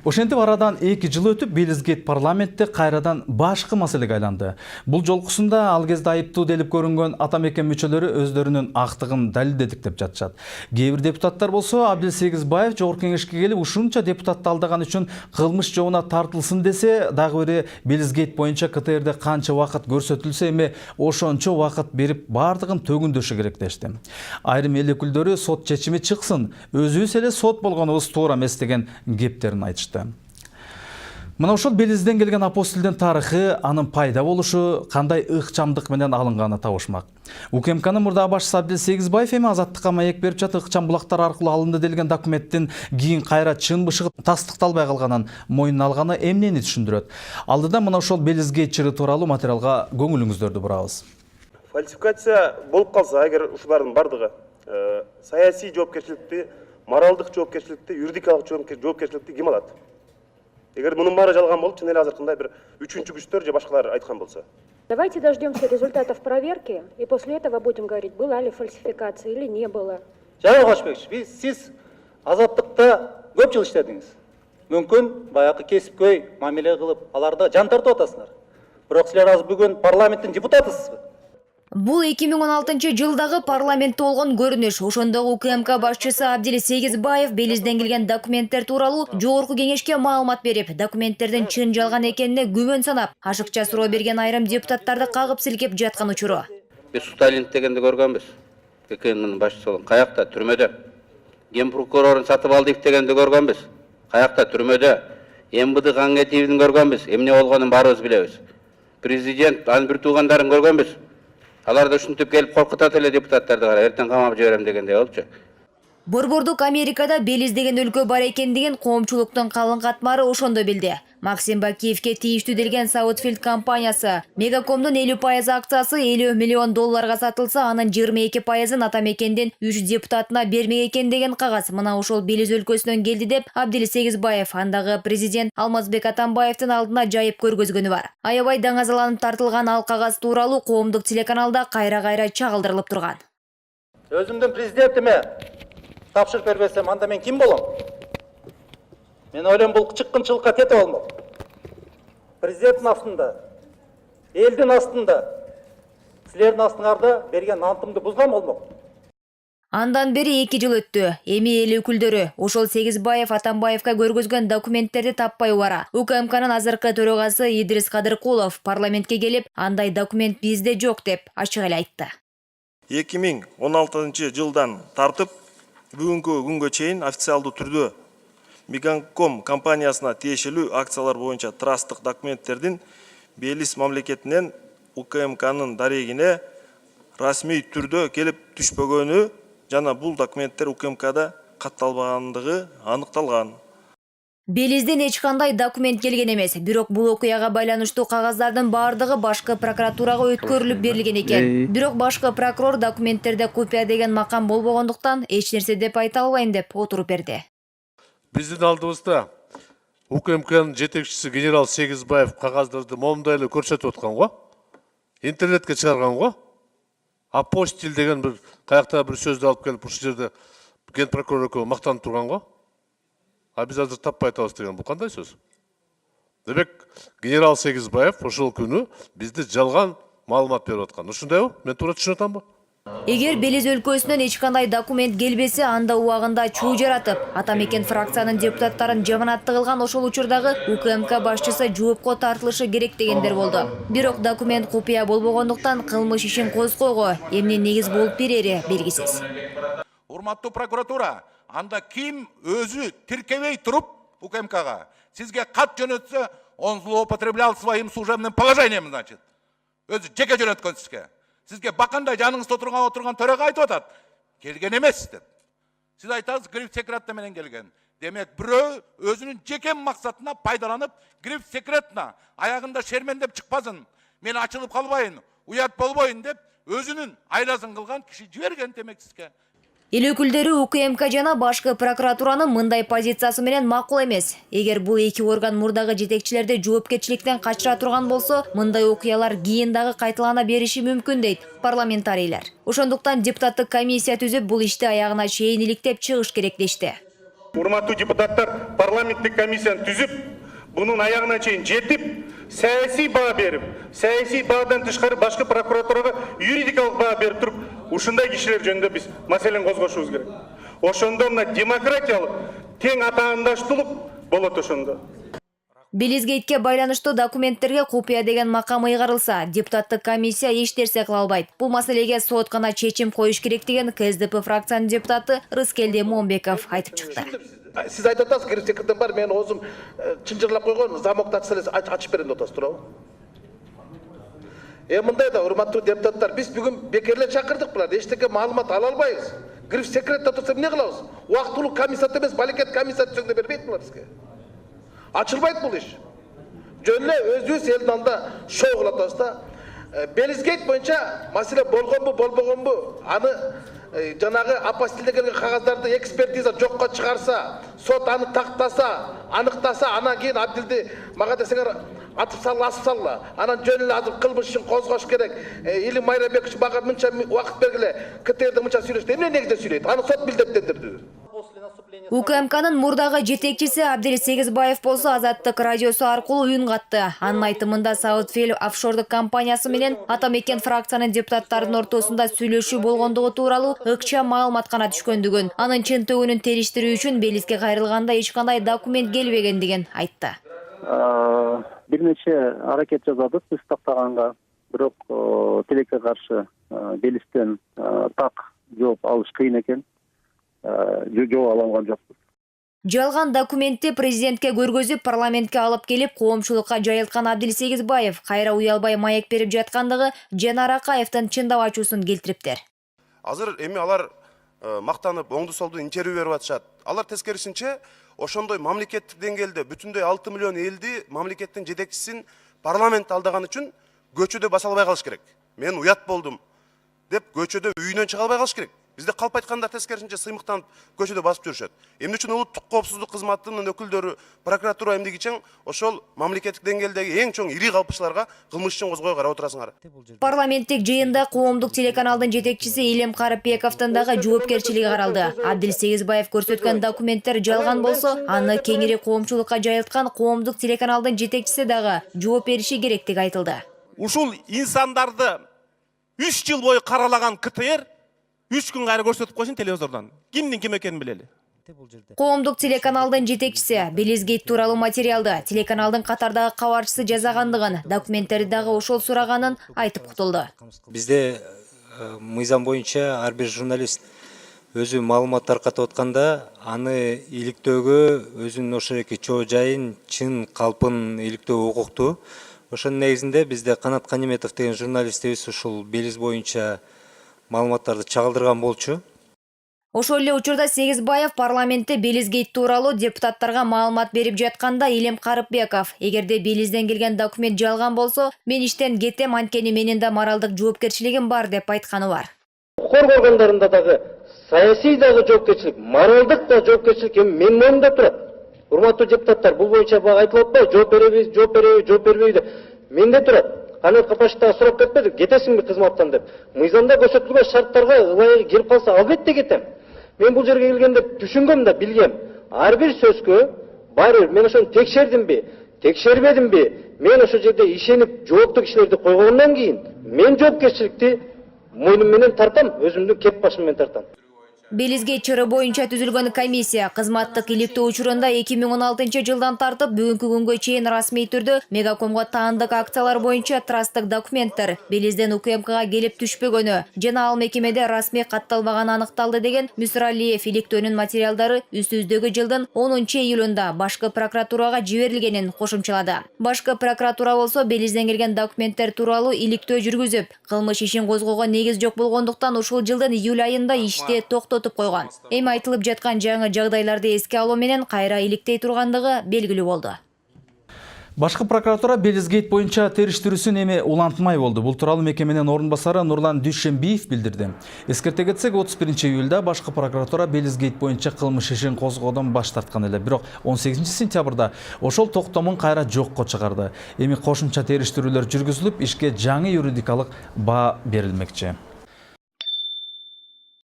Ошентип арадан 2 жыл өтүп, Белизгейт парламентте кайрадан башкы маселеге айланды. Бул жолкусунда ал кезде айыптуу делип көрүнгөн атамекен мүчөлөрү өздөрүнүн актыгын далилдедик деп жатышат. Кээ бир депутаттар болсо Абдил Сегизбаев жогорку кеңешке келип ушунча депутатты алдаган үчүн кылмыш жобуна тартылсын десе, дагы бири Белизгейт боюнча КТРде канча убакыт көрсөтүлсө эми ошончо убакыт берип бардыгын төгүндөшү керек дешти. Айрым эл өкүлдөрү сот чечими чыксын, өзүбүз эле сот болгонубуз туура эмес деген кептерин айтышты. Мына ошол Белизден келген апостилдин тарыхы, анын пайда болушу кандай ыкчамдык менен алынганы табышмак. УКМКнын мурдагы башчысы Абдил Сегизбаев эми азаттыкка маек берип жатып, ыкчам булактар аркылуу алынды делген документтин кийин кайра чын бышыгы тастыкталбай калганын моюнуна алганы эмнени түшүндүрөт? Алдыда мына ошол Белизгейт чыры тууралуу материалга көңүлүңүздөрдү бурабыз. Фальсификация болуп калса, эгер ушулардын бардыгы саясий жоопкерчиликти, моралдык жоопкерчиликти, юридикалык жоопкерчиликти ким алат? Эгер мунун баары жалган болуп, чын эле азыркындай бир үчүнчү күчтөр же башкалар айткан болсо. Давайте дождемся результатов проверки и после этого будем говорить, была ли фальсификация или не было. Жаңыл Кошбекович, сиз азаттыкта көп жыл иштедиңиз. Мүмкүн баягы кесипкөй мамиле кылып, аларда жан тартып атасыңар. Бирок силер азыр бүгүн парламенттин депутатысызбы? Бул 2016 жылдагы парламентте болгон көрүнүш. Ошондогу УКМК башчысы Абдил Сегизбаев Белизден келген документтер тууралуу жогорку кеңешке маалымат берип, документтердин чын жалган экенине күмөн санап, ашыкча суроо берген айрым депутаттарды кагып силкеп жаткан учуру. Биз Сталин дегенди көргөнбүз. ККМнын башчысы болгон каякта? Түрмөдө. Ген прокурорун сатып алдык дегенди көргөнбүз. Каякта? Түрмөдө. МВД каңгетибин көргөнбүз. Эмне болгонун баарыбыз билебиз. Президент анын бир туугандарын көргөнбүз. Алар да ушинтип келип коркутат эле депутаттарды, эртең камап жиберем дегендей болчу. Борбордук Америкада Белиз деген өлкө бар экендигин коомчулуктун калың катмары ошондо билди. Максим Бакиевке тийиштүү делген Саутфилд компаниясы Мегакомдун 50% акциясы $50 миллион сатылса, анын 22%-ын атамекендин 3 депутатына бермек экен деген кагаз мына ошол Белиз өлкөсүнөн келди деп Абдил Сегизбаев андагы президент Алмазбек Атамбаевдин алдына жайып көргөзгөнү бар. Аябай даңазаланып тартылган ал кагаз тууралуу коомдук телеканалда кайра-кайра чагылдырылып турган. Өзүмдүн президентиме тапшырып бербесем, анда мен ким болом? Мен ойлойм, бул чыккынчылыкка тете болмок. Президенттин астында, элдин астында, силердин астыңарда берген антымды бузган болмок. Андан бери 2 жыл өттү. Эми эл өкүлдөрү ошол Сегизбаев Атамбаевка көргөзгөн документтерди таппай убара. УКМКнын азыркы төрагасы Идрис Кадыркулов парламентке келип, андай документ бизде жок деп ачык эле айтты. 2016 жылдан тартып, бүгүнкү күнгө чейин официалдуу түрдө Мегаком компаниясына тиешелүү акциялар боюнча трасттык документтердин Белиз мамлекетинен УКМКнын дарегине расмий түрдө келип түшпөгөнү жана бул документтер УКМКда катталбагандыгы аныкталган. Белизден эч кандай документ келген эмес, бирок бул окуяга байланыштуу кагаздардын баардыгы башкы прокуратурага өткөрүлүп берилген экен. Бирок башкы прокурор документтерде купуя деген макам болбогондуктан эч нерсе деп айта албайм деп отуруп берди. Биздин алдыбызда УКМКнын жетекчиси генерал Сегизбаев кагаздарды момундай эле көрсөтүп аткан го. Интернетке чыгарган го. Апостиль деген бир каякта бир сөздү алып келип ушул жерде ген прокурор экөө мактанып турган го. А биз азыр таппай атабыз деген бул кандай сөз? Демек, генерал Сегизбаев ошол күнү бизди жалган маалымат берип аткан. Ушундайбы? Мен туура түшүнүп атамбы? Эгер Белиз өлкөсүнөн эч кандай документ келбесе, анда убагында чуу жаратып, атамекен фракциянын депутаттарын жаманатты кылган ошол учурдагы УКМК башчысы жоопко тартылышы керек дегендер болду. Бирок документ купуя болбогондуктан кылмыш ишин козгоого эмне негиз болуп берери белгисиз. Урматтуу прокуратура, анда ким өзү тиркебей туруп УКМКга сизге кат жөнөтсө, он злоупотреблял своим служебным положением, значит. Өзү жеке жөнөткөн сизге. Сизге бакандай жаныңызда отурган төрага айтып атат. Келген эмес деп. Сиз айтасыз, гриф секретна менен келген. Демек, бирөө өзүнүн жеке максатына пайдаланып, гриф секретна аягында шермендеп чыкпасын, мен ачылып калбайын, уят болбойын деп өзүнүн айласын кылган киши жиберген демек сизге. Эл өкүлдөрү УКМК жана башкы прокуратуранын мындай позициясы менен макул эмес. Эгер бул эки орган мурдагы жетекчилерди жоопкерчиликтен качыра турган болсо, мындай окуялар кийин дагы кайталана бериши мүмкүн дейт парламентарийлер. Ошондуктан депутаттык комиссия түзүп, бул ишти аягына чейин иликтеп чыгыш керек дешти. урматтуу депутаттар парламенттик комиссияны түзүп, bunun ayağına çeyin жетip, siyasi bağ berip, siyasi bağdan tışkarı başka prokuraturaga yuridikалық bağ berip turup, ушундай kişiler жөнүндө biz маселени козгошубуз керек. Ошондо мына демократиялык тең атаандаштуулук болот ошондо. Белизгейтке байланыштуу документтерге купуя деген макам ыйгарылса, депутаттык комиссия эч нерсе кыла албайт. Бул маселеге сот гана чечим коюш керек деген КСДП фракциянын депутаты Рыскелди Момбеков айтып чыкты. Siz ayta atасыз, кирип секирден бар, мен өзүм чынжырлап койгон замокты ачып берем деп атасыз, туурабы? Мындай да, урматтуу депутаттар, биз бүгүн бекерлер чакырдык булар, эчтеке маалымат ала албайбыз. Кирип секретте турса эмне кылабыз? Убактылуу комиссия эмес, балекет комиссия түзгөндө бербейт булар бизге. Açılmaydı bu iş. Jönle özümüz elin alında şov kılatıyoruz da. Belizgeyt boyunca mesele bolgon bu, bolbogon bu. Anı janağı apostilde gelgen kağızlarda ekspertiza jokka çıkarsa, sot anı taktasa, anıktasa, ana keyin Abdildi maga desenger atıp salla, asıp salla. Anan jönle azıp kılmış için kozgoş gerek. İlim Mayrabek için maga mınça vakit bergile, kıtırdı mınça süreçte. Emne negide süreçte? Anı sot bildeptendirdi. УКМКнын мурдагы жетекчиси Абдил Сегизбаев болсо Азаттык радиосу аркылуу үн катты. Анын айтымында Саутфилл офшордук компаниясы менен Атамекен фракциянын депутаттарынын ортосунда сүйлөшүү болгондугу тууралуу ыкчам маалымат гана түшкөндүгүн, анын чынтыгүнүн териштирүү үчүн Белизге кайрылганда эч кандай документ келбегендигин айтты. Бир нече аракет жасадык биз тактаганга, бирок тилекке каршы Белизден так жооп алыш кыйын экен. Жооп ала алган жокпуз. Жалган документти президентке көргөзүп, парламентке алып келип, коомчулукка жайылткан Абдил Сегизбаев кайра уялбай маек берип жаткандыгы Жанар Акаевдин чындап ачуусун келтириптир. Азыр эми алар мактанып, оңду солду интервью берип атышат. Алар тескерисинче ошондой мамлекеттик деңгээлде бүтүндөй 6 миллион элди мамлекеттин жетекчисин парламент алдаган үчүн көчөдө баса албай калыш керек. Мен уят болдум деп көчөдө үйүнөн чыга албай калыш керек. Bizde kalp aytkanlar teskerisince sıymıktan köşede basıp duruşat. Emne üçün Uluttuk Koopsuzluk Kızmatı'nın öküldörü prokuratura emdi geçen oşol mamleketlik dengeldegi en çoğun iri kalpışlarga kılmış için kozgoy kara oturasыңар. Парламенттик жыйында коомдук телеканалдын жетекчиси Илем Карыпбековдун дагы жоопкерчилиги каралды. Абдил Сегизбаев көрсөткөн документтер жалган болсо, аны кеңири коомчулукка жайылткан коомдук телеканалдын жетекчиси дагы жооп бериши керектиги айтылды. Ушул инсандарды 3 жыл бою каралаган КТР 3 күн кайра көрсөтүп койсун телевизордон. Кимдин ким экенин билели. Коомдук телеканалдын жетекчиси Белизгейт тууралуу материалды телеканалдын катардагы кабарчысы жазагандыгын, документтерди дагы ошол сураганын айтып кутулду. Бизде мыйзам боюнча ар бир журналист өзү маалымат таркатып атканда, аны иликтөөгө өзүнүн ошол эки чоо жайын, чын калпын иликтөө укуктуу. Ошонун негизинде бизде Канат Каниметов деген журналистибиз ушул Белиз боюнча маалыматтарды чагылдырган болчу. Ошол эле учурда Сегизбаев парламентте Белизгейт тууралуу депутаттарга маалымат берип жатканда Илем Карыпбеков, эгерде Белизден келген документ жалган болсо, мен иштен кетем, анткени менин да моралдык жоопкерчилигим бар деп айтканы бар. Укук органдарында дагы саясий дагы жоопкерчилик, моралдык да жоопкерчилик менин мойнумда турат. Урматтуу депутаттар, бул боюнча бага айтылып атпайбы? Жооп беребиз, жооп беребиз, жооп бербейбиз деп. Менде турат. Канат Капашевден сурап кетпеди, кетесиңби кызматтан деп. Мыйзамда көрсөтүлгөн шарттарга ылайыгы кирип калса, албетте кетем. Мен бул жерге келгенде түшүнгөм да, билгем. Ар бир сөзгө баары мен ошону текшердимби, текшербедимби? Мен ошол жерде ишенип жооптуу кишилерди койгондон кийин мен жоопкерчиликти мойнум менен тартам, өзүмдүн кеп башым менен тартам. Белизгейт чыры боюнча түзүлгөн комиссия кызматтык иликтөө учурунда 2016 жылдан тартып бүгүнкү күнгө чейин расмий түрдө Мегакомго таандык акциялар боюнча трасттык документтер Белизден УКМКга келип түшпөгөнү жана ал мекемеде расмий катталбаганы аныкталды деген Мүсүралиев иликтөөнүн материалдары үстүбүздөгү жылдын 10 июлунда башкы прокуратурага жиберилгенин кошумчалады. Башкы прокуратура болсо Белизден келген документтер тууралуу иликтөө жүргүзүп, кылмыш ишин козгоого негиз жок болгондуктан ушул жылдын июль айында ишти токтотуп койгон. Эми айтылып жаткан жаңы жагдайларды эске алуу менен кайра иликтей тургандыгы белгилүү болду. Башкы прокуратура Белизгейт боюнча териштирүүсүн эми улантмай болду. Бул тууралуу мекеменин орун басары Нурлан Дүйшенбиев билдирди. Эскерте кетсек, 31 июлда башкы прокуратура Белизгейт боюнча кылмыш ишин козгоодон баш тарткан эле. Бирок 18 сентябрда ошол токтомун кайра жокко чыгарды. Эми кошумча териштирүүлөр жүргүзүлүп, ишке жаңы юридикалык баа берилмекчи.